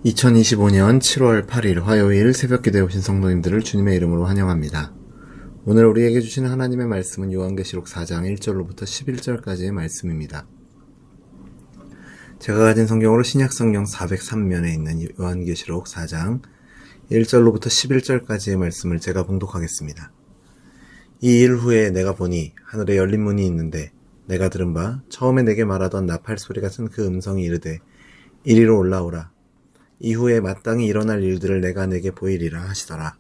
2025년 7월 8일 화요일 새벽기도에 오신 성도님들을 주님의 이름으로 환영합니다. 오늘 우리에게 주시는 하나님의 말씀은 요한계시록 4장 1절로부터 11절까지의 말씀입니다. 제가 가진 성경으로 신약성경 403면에 있는 요한계시록 4장 1절로부터 11절까지의 말씀을 제가 봉독하겠습니다. 이 일 후에 내가 보니 하늘에 열린 문이 있는데 내가 들은 바 처음에 내게 말하던 나팔 소리 같은 그 음성이 이르되 이리로 올라오라. 이후에 마땅히 일어날 일들을 내가 내게 보이리라 하시더라.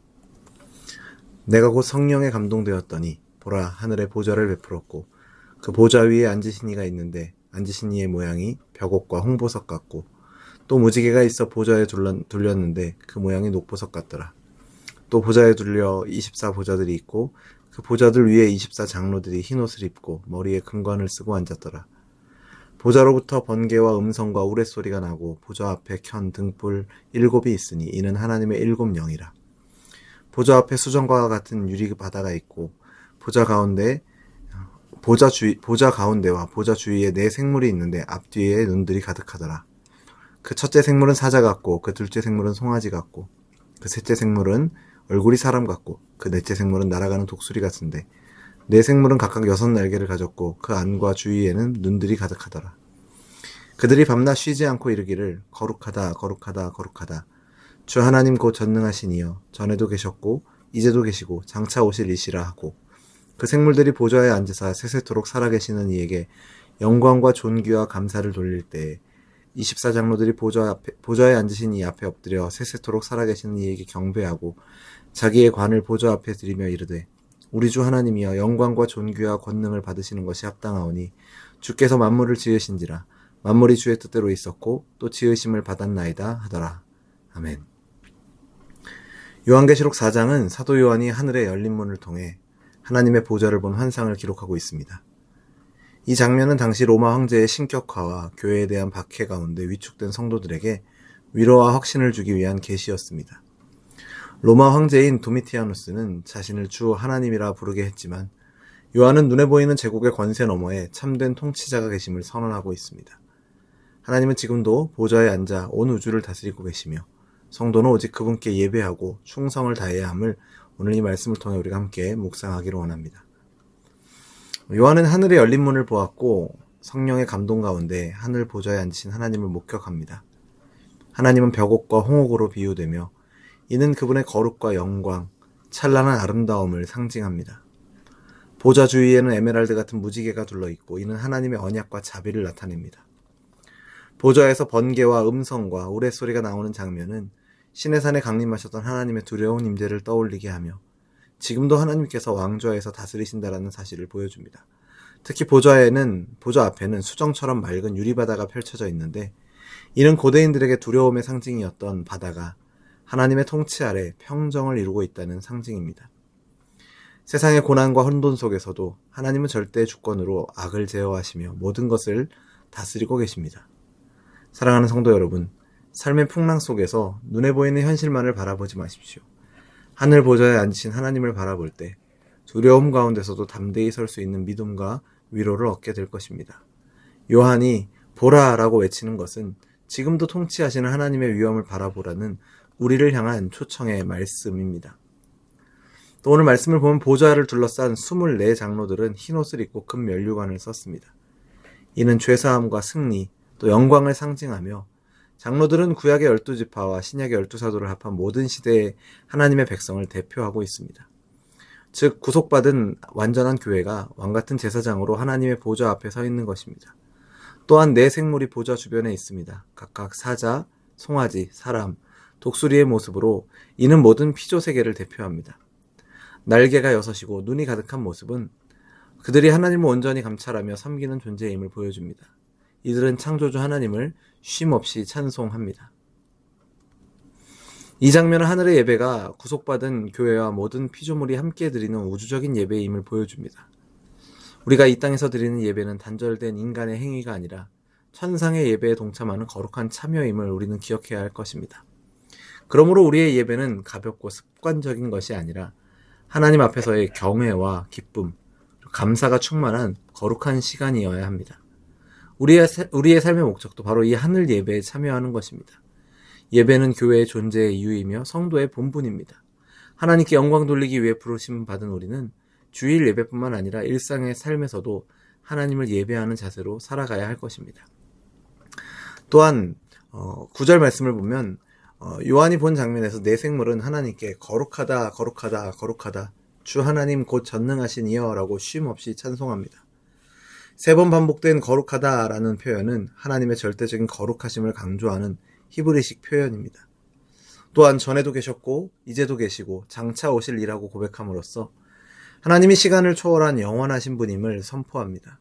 내가 곧 성령에 감동되었더니 보라 하늘에 보좌를 베풀었고 그 보좌 위에 앉으신 이가 있는데 앉으신 이의 모양이 벽옥과 홍보석 같고 또 무지개가 있어 보좌에 둘렸는데 그 모양이 녹보석 같더라. 또 보좌에 둘려 24보좌들이 있고 그 보좌들 위에 24장로들이 흰옷을 입고 머리에 금관을 쓰고 앉았더라. 보좌로부터 번개와 음성과 우레소리가 나고 보좌 앞에 켠 등불 7이 있으니 이는 하나님의 7영이라. 보좌 앞에 수정과 같은 유리 바다가 있고 보좌 가운데와 보좌 주위에 4생물이 있는데 앞뒤에 눈들이 가득하더라. 그 첫째 생물은 사자 같고 그 둘째 생물은 송아지 같고 그 셋째 생물은 얼굴이 사람 같고 그 넷째 생물은 날아가는 독수리 같은데 4생물은 각각 6날개를 가졌고 그 안과 주위에는 눈들이 가득하더라. 그들이 밤낮 쉬지 않고 이르기를 거룩하다 거룩하다 거룩하다 주 하나님 곧 전능하신 이여 전에도 계셨고 이제도 계시고 장차 오실 이시라 하고 그 생물들이 보좌에 앉으사 세세토록 살아계시는 이에게 영광과 존귀와 감사를 돌릴 때에 24장로들이 보좌에 앉으신 이 앞에 엎드려 세세토록 살아계시는 이에게 경배하고 자기의 관을 보좌 앞에 드리며 이르되 우리 주 하나님이여 영광과 존귀와 권능을 받으시는 것이 합당하오니 주께서 만물을 지으신지라 만물이 주의 뜻대로 있었고 또 지으심을 받았나이다 하더라. 아멘. 요한계시록 4장은 사도 요한이 하늘의 열린 문을 통해 하나님의 보좌를 본 환상을 기록하고 있습니다. 이 장면은 당시 로마 황제의 신격화와 교회에 대한 박해 가운데 위축된 성도들에게 위로와 확신을 주기 위한 계시였습니다. 로마 황제인 도미티아누스는 자신을 주 하나님이라 부르게 했지만 요한은 눈에 보이는 제국의 권세 너머에 참된 통치자가 계심을 선언하고 있습니다. 하나님은 지금도 보좌에 앉아 온 우주를 다스리고 계시며 성도는 오직 그분께 예배하고 충성을 다해야 함을 오늘 이 말씀을 통해 우리가 함께 묵상하기를 원합니다. 요한은 하늘의 열린 문을 보았고 성령의 감동 가운데 하늘 보좌에 앉으신 하나님을 목격합니다. 하나님은 벽옥과 홍옥으로 비유되며 이는 그분의 거룩과 영광, 찬란한 아름다움을 상징합니다. 보좌 주위에는 에메랄드 같은 무지개가 둘러있고 이는 하나님의 언약과 자비를 나타냅니다. 보좌에서 번개와 음성과 우레소리가 나오는 장면은 시내산에 강림하셨던 하나님의 두려운 임재를 떠올리게 하며 지금도 하나님께서 왕좌에서 다스리신다라는 사실을 보여줍니다. 특히 보좌 앞에는 수정처럼 맑은 유리바다가 펼쳐져 있는데 이는 고대인들에게 두려움의 상징이었던 바다가 하나님의 통치 아래 평정을 이루고 있다는 상징입니다. 세상의 고난과 혼돈 속에서도 하나님은 절대 주권으로 악을 제어하시며 모든 것을 다스리고 계십니다. 사랑하는 성도 여러분, 삶의 풍랑 속에서 눈에 보이는 현실만을 바라보지 마십시오. 하늘 보좌에 앉으신 하나님을 바라볼 때 두려움 가운데서도 담대히 설 수 있는 믿음과 위로를 얻게 될 것입니다. 요한이 보라 라고 외치는 것은 지금도 통치하시는 하나님의 위엄을 바라보라는 우리를 향한 초청의 말씀입니다. 또 오늘 말씀을 보면 보좌를 둘러싼 24장로들은 흰옷을 입고 금 면류관을 썼습니다. 이는 죄사함과 승리, 또 영광을 상징하며 장로들은 구약의 12지파와 신약의 12사도를 합한 모든 시대의 하나님의 백성을 대표하고 있습니다. 즉 구속받은 완전한 교회가 왕같은 제사장으로 하나님의 보좌 앞에 서 있는 것입니다. 또한 4생물이 보좌 주변에 있습니다. 각각 사자, 송아지, 사람, 독수리의 모습으로 이는 모든 피조세계를 대표합니다. 날개가 6이고 눈이 가득한 모습은 그들이 하나님을 온전히 감찰하며 섬기는 존재임을 보여줍니다. 이들은 창조주 하나님을 쉼없이 찬송합니다. 이 장면은 하늘의 예배가 구속받은 교회와 모든 피조물이 함께 드리는 우주적인 예배임을 보여줍니다. 우리가 이 땅에서 드리는 예배는 단절된 인간의 행위가 아니라 천상의 예배에 동참하는 거룩한 참여임을 우리는 기억해야 할 것입니다. 그러므로 우리의 예배는 가볍고 습관적인 것이 아니라 하나님 앞에서의 경외와 기쁨, 감사가 충만한 거룩한 시간이어야 합니다. 우리의 삶의 목적도 바로 이 하늘 예배에 참여하는 것입니다. 예배는 교회의 존재의 이유이며 성도의 본분입니다. 하나님께 영광 돌리기 위해 부르심 받은 우리는 주일 예배뿐만 아니라 일상의 삶에서도 하나님을 예배하는 자세로 살아가야 할 것입니다. 또한 9절 말씀을 보면 요한이 본 장면에서 내 생물은 하나님께 거룩하다 거룩하다 거룩하다 주 하나님 곧 전능하신 이여 라고 쉼없이 찬송합니다. 3번 반복된 거룩하다 라는 표현은 하나님의 절대적인 거룩하심을 강조하는 히브리식 표현입니다. 또한 전에도 계셨고 이제도 계시고 장차 오실 이라고 고백함으로써 하나님이 시간을 초월한 영원하신 분임을 선포합니다.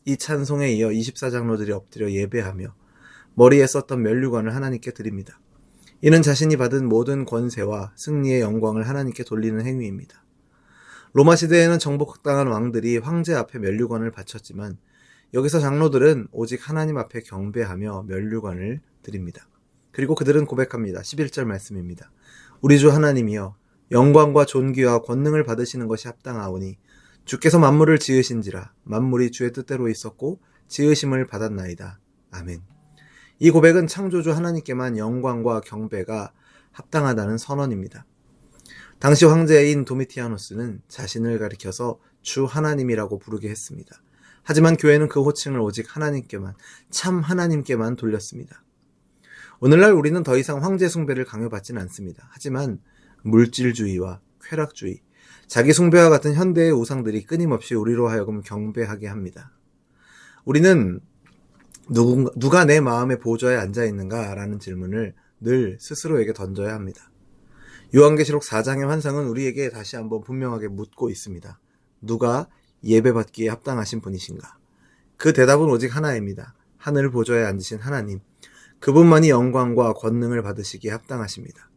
이 찬송에 이어 24장로들이 엎드려 예배하며 머리에 썼던 면류관을 하나님께 드립니다. 이는 자신이 받은 모든 권세와 승리의 영광을 하나님께 돌리는 행위입니다. 로마 시대에는 정복당한 왕들이 황제 앞에 면류관을 바쳤지만 여기서 장로들은 오직 하나님 앞에 경배하며 면류관을 드립니다. 그리고 그들은 고백합니다. 11절 말씀입니다. 우리 주 하나님이여 영광과 존귀와 권능을 받으시는 것이 합당하오니 주께서 만물을 지으신지라 만물이 주의 뜻대로 있었고 지으심을 받았나이다. 아멘. 이 고백은 창조주 하나님께만 영광과 경배가 합당하다는 선언입니다. 당시 황제인 도미티아누스는 자신을 가리켜서 주 하나님이라고 부르게 했습니다. 하지만 교회는 그 호칭을 오직 하나님께만, 참 하나님께만 돌렸습니다. 오늘날 우리는 더 이상 황제 숭배를 강요받지는 않습니다. 하지만 물질주의와 쾌락주의, 자기 숭배와 같은 현대의 우상들이 끊임없이 우리로 하여금 경배하게 합니다. 우리는 누가 내 마음의 보좌에 앉아있는가? 라는 질문을 늘 스스로에게 던져야 합니다. 요한계시록 4장의 환상은 우리에게 다시 한번 분명하게 묻고 있습니다. 누가 예배받기에 합당하신 분이신가? 그 대답은 오직 하나입니다. 하늘 보좌에 앉으신 하나님, 그분만이 영광과 권능을 받으시기에 합당하십니다.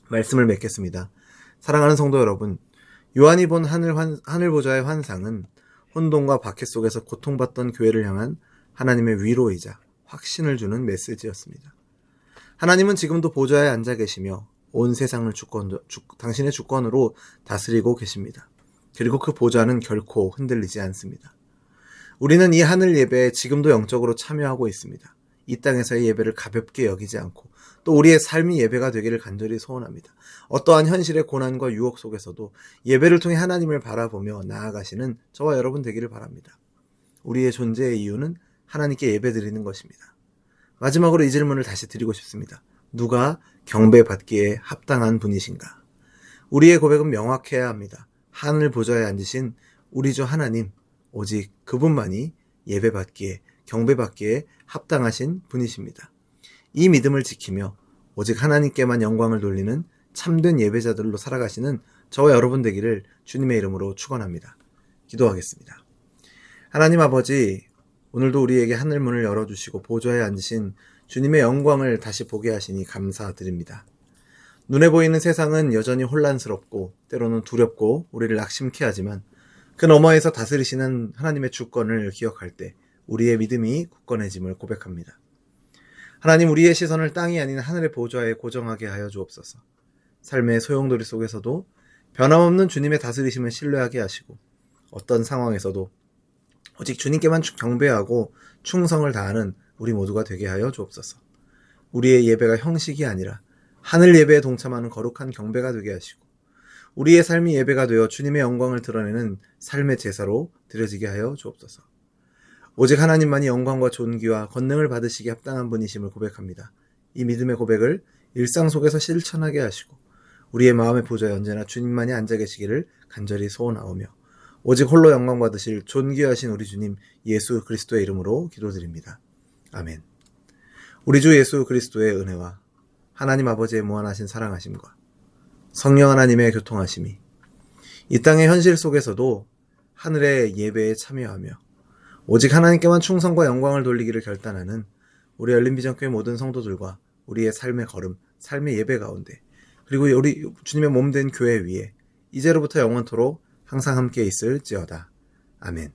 말씀을 맺겠습니다. 사랑하는 성도 여러분, 요한이 본 하늘 보좌의 환상은 혼돈과 박해 속에서 고통받던 교회를 향한 하나님의 위로이자 확신을 주는 메시지였습니다. 하나님은 지금도 보좌에 앉아 계시며 온 세상을 당신의 주권으로 다스리고 계십니다. 그리고 그 보좌는 결코 흔들리지 않습니다. 우리는 이 하늘 예배에 지금도 영적으로 참여하고 있습니다. 이 땅에서의 예배를 가볍게 여기지 않고 또 우리의 삶이 예배가 되기를 간절히 소원합니다. 어떠한 현실의 고난과 유혹 속에서도 예배를 통해 하나님을 바라보며 나아가시는 저와 여러분 되기를 바랍니다. 우리의 존재의 이유는 하나님께 예배드리는 것입니다. 마지막으로 이 질문을 다시 드리고 싶습니다. 누가 경배받기에 합당한 분이신가? 우리의 고백은 명확해야 합니다. 하늘 보좌에 앉으신 우리 주 하나님, 오직 그분만이 예배받기에, 경배받기에 합당하신 분이십니다. 이 믿음을 지키며 오직 하나님께만 영광을 돌리는 참된 예배자들로 살아가시는 저와 여러분 되기를 주님의 이름으로 축원합니다. 기도하겠습니다. 하나님 아버지, 오늘도 우리에게 하늘문을 열어주시고 보좌에 앉으신 주님의 영광을 다시 보게 하시니 감사드립니다. 눈에 보이는 세상은 여전히 혼란스럽고 때로는 두렵고 우리를 낙심케 하지만 그 너머에서 다스리시는 하나님의 주권을 기억할 때 우리의 믿음이 굳건해짐을 고백합니다. 하나님, 우리의 시선을 땅이 아닌 하늘의 보좌에 고정하게 하여 주옵소서. 삶의 소용돌이 속에서도 변함없는 주님의 다스리심을 신뢰하게 하시고 어떤 상황에서도 오직 주님께만 경배하고 충성을 다하는 우리 모두가 되게 하여 주옵소서. 우리의 예배가 형식이 아니라 하늘 예배에 동참하는 거룩한 경배가 되게 하시고 우리의 삶이 예배가 되어 주님의 영광을 드러내는 삶의 제사로 드려지게 하여 주옵소서. 오직 하나님만이 영광과 존귀와 권능을 받으시기에 합당한 분이심을 고백합니다. 이 믿음의 고백을 일상 속에서 실천하게 하시고 우리의 마음의 보좌에 언제나 주님만이 앉아 계시기를 간절히 소원하오며 오직 홀로 영광 받으실 존귀하신 우리 주님 예수 그리스도의 이름으로 기도드립니다. 아멘. 우리 주 예수 그리스도의 은혜와 하나님 아버지의 무한하신 사랑하심과 성령 하나님의 교통하심이 이 땅의 현실 속에서도 하늘의 예배에 참여하며 오직 하나님께만 충성과 영광을 돌리기를 결단하는 우리 열린비전교회 모든 성도들과 우리의 삶의 걸음, 삶의 예배 가운데 그리고 우리 주님의 몸된 교회 위에 이제로부터 영원토록 항상 함께 있을지어다. 아멘.